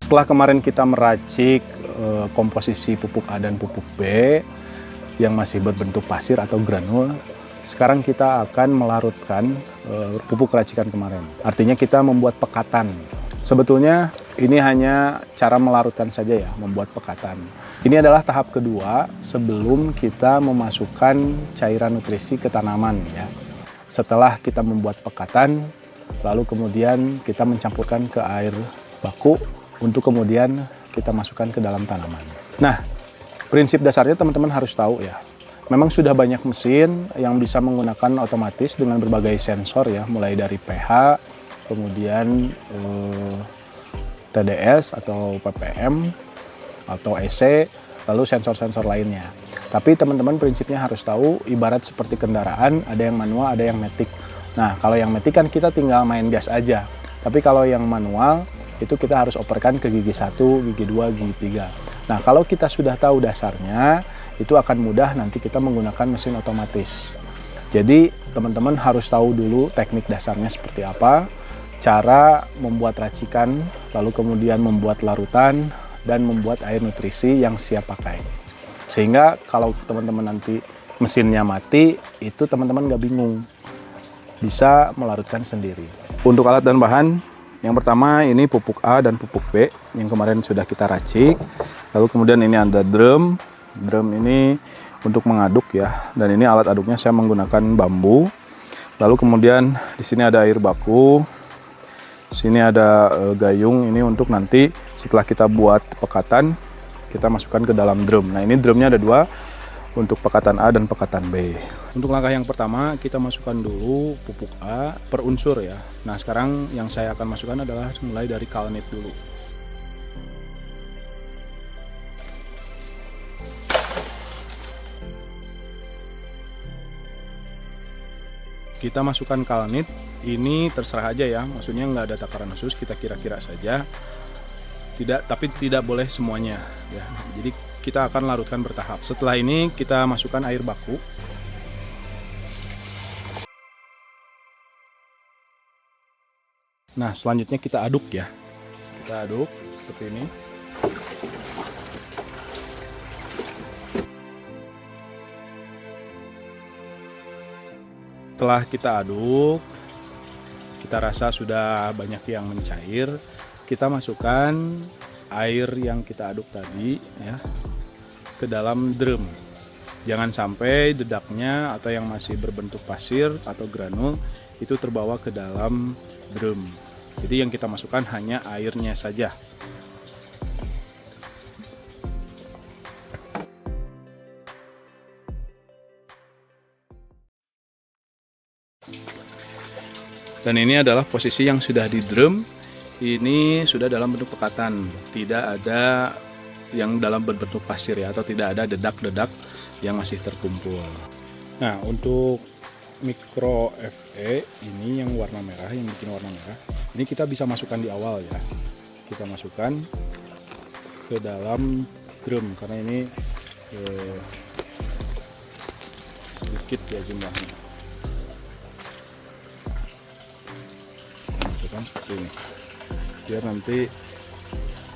Setelah kemarin kita meracik komposisi pupuk A dan pupuk B yang masih berbentuk pasir atau granul, sekarang kita akan melarutkan pupuk racikan kemarin. Artinya kita membuat pekatan. Sebetulnya ini hanya cara melarutkan saja ya, membuat pekatan. Ini adalah tahap kedua sebelum kita memasukkan cairan nutrisi ke tanaman ya. Setelah kita membuat pekatan, lalu kemudian kita mencampurkan ke air baku untuk kemudian kita masukkan ke dalam tanaman. Nah, prinsip dasarnya teman-teman harus tahu ya. Memang sudah banyak mesin yang bisa menggunakan otomatis dengan berbagai sensor ya, mulai dari pH, kemudian TDS atau ppm atau EC, lalu sensor-sensor lainnya. Tapi teman-teman prinsipnya harus tahu, ibarat seperti kendaraan, ada yang manual, ada yang matic. Nah, kalau yang matic kan kita tinggal main gas aja. Tapi kalau yang manual, itu kita harus operkan ke gigi 1, gigi 2, gigi 3. Nah, kalau kita sudah tahu dasarnya, itu akan mudah nanti kita menggunakan mesin otomatis. Jadi, teman-teman harus tahu dulu teknik dasarnya seperti apa, cara membuat racikan, lalu kemudian membuat larutan, dan membuat air nutrisi yang siap pakai. Sehingga kalau teman-teman nanti mesinnya mati, itu teman-teman nggak bingung. Bisa melarutkan sendiri. Untuk alat dan bahan, yang pertama ini pupuk A dan pupuk B yang kemarin sudah kita racik. Lalu kemudian ini ada drum. Drum ini untuk mengaduk ya. Dan ini alat aduknya saya menggunakan bambu. Lalu kemudian di sini ada air baku. Sini ada gayung, ini untuk nanti setelah kita buat pekatan, kita masukkan ke dalam drum. Nah, ini drumnya ada dua, untuk pekatan A dan pekatan B. Untuk langkah yang pertama, kita masukkan dulu pupuk A per unsur ya. Nah, sekarang yang saya akan masukkan adalah mulai dari kalnit dulu. Kita masukkan kalnit, ini terserah aja ya, maksudnya nggak ada takaran khusus, kita kira-kira saja. Tapi tidak boleh semuanya ya. Jadi kita akan larutkan bertahap. Setelah ini kita masukkan air baku. Nah, selanjutnya kita aduk ya. Kita aduk seperti ini. Setelah kita aduk, kita rasa sudah banyak yang mencair, kita masukkan air yang kita aduk tadi ya ke dalam drum. Jangan sampai dedaknya atau yang masih berbentuk pasir atau granul itu terbawa ke dalam drum. Jadi yang kita masukkan hanya airnya saja. Dan ini adalah posisi yang sudah di drum. Ini sudah dalam bentuk pekatan, tidak ada yang dalam berbentuk pasir ya, atau tidak ada dedak-dedak yang masih terkumpul. Nah, untuk mikro FE ini yang warna merah, yang bikin warna merah, ini kita bisa masukkan di awal ya. Kita masukkan ke dalam drum karena ini sedikit ya jumlahnya. Masukkan seperti ini, biar nanti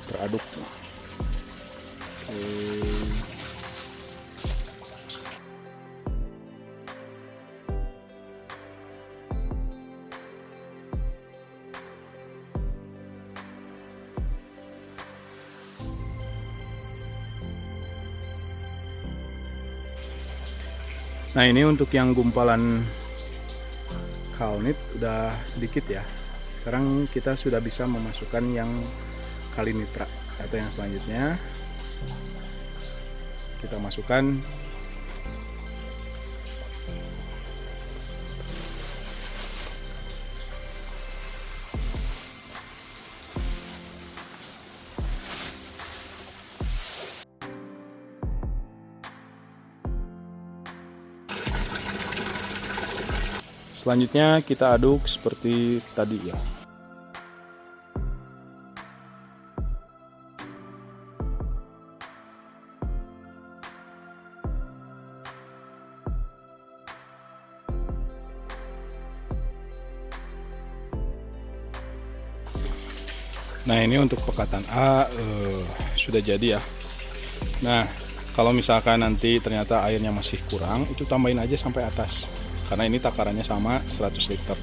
teraduk. Nah, ini untuk yang gumpalan kalnit udah sedikit ya. Sekarang kita sudah bisa memasukkan yang kalinitra atau yang selanjutnya. Kita masukkan. Selanjutnya kita aduk seperti tadi ya. Nah ini untuk pekatan A sudah jadi ya. Nah kalau misalkan nanti ternyata airnya masih kurang, itu tambahin aja sampai atas. Karena ini takarannya sama 100 liter.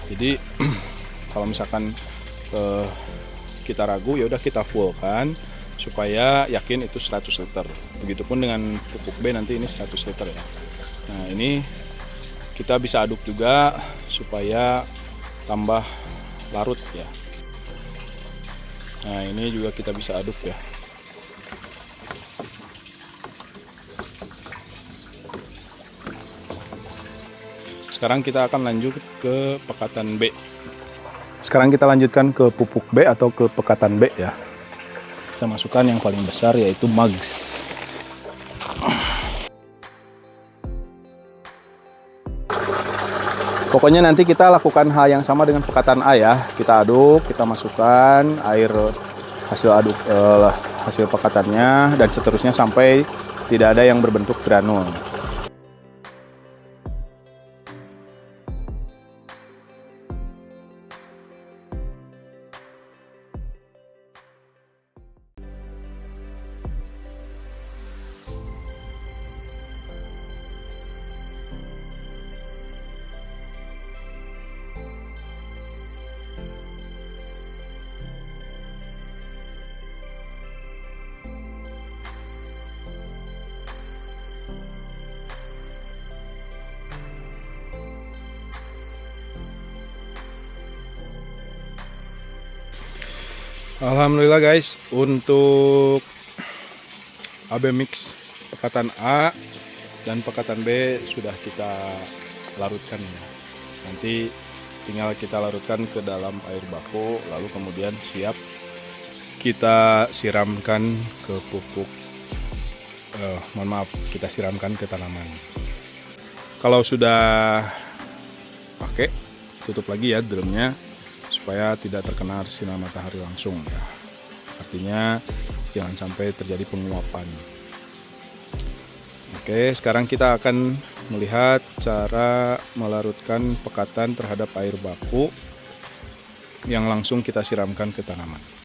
Jadi kalau misalkan kita ragu, ya udah kita fullkan supaya yakin itu 100 liter. Begitupun dengan pupuk B nanti ini 100 liter ya. Nah ini kita bisa aduk juga supaya tambah larut ya. Nah ini juga kita bisa aduk ya. Sekarang kita akan lanjut ke pekatan B. Sekarang kita lanjutkan ke pupuk B atau ke pekatan B ya. Kita masukkan yang paling besar yaitu mags. Pokoknya nanti kita lakukan hal yang sama dengan pekatan A ya. Kita aduk, kita masukkan air hasil pekatannya dan seterusnya sampai tidak ada yang berbentuk granul. Alhamdulillah guys, untuk AB mix pekatan A dan pekatan B sudah kita larutkan ya. Nanti tinggal kita larutkan ke dalam air baku, lalu kemudian siap kita siramkan ke pupuk. Kita siramkan ke tanaman. Kalau sudah pakai, tutup lagi ya drumnya supaya tidak terkena sinar matahari langsung ya. Artinya jangan sampai terjadi penguapan. Oke, sekarang kita akan melihat cara melarutkan pekatan terhadap air baku yang langsung kita siramkan ke tanaman.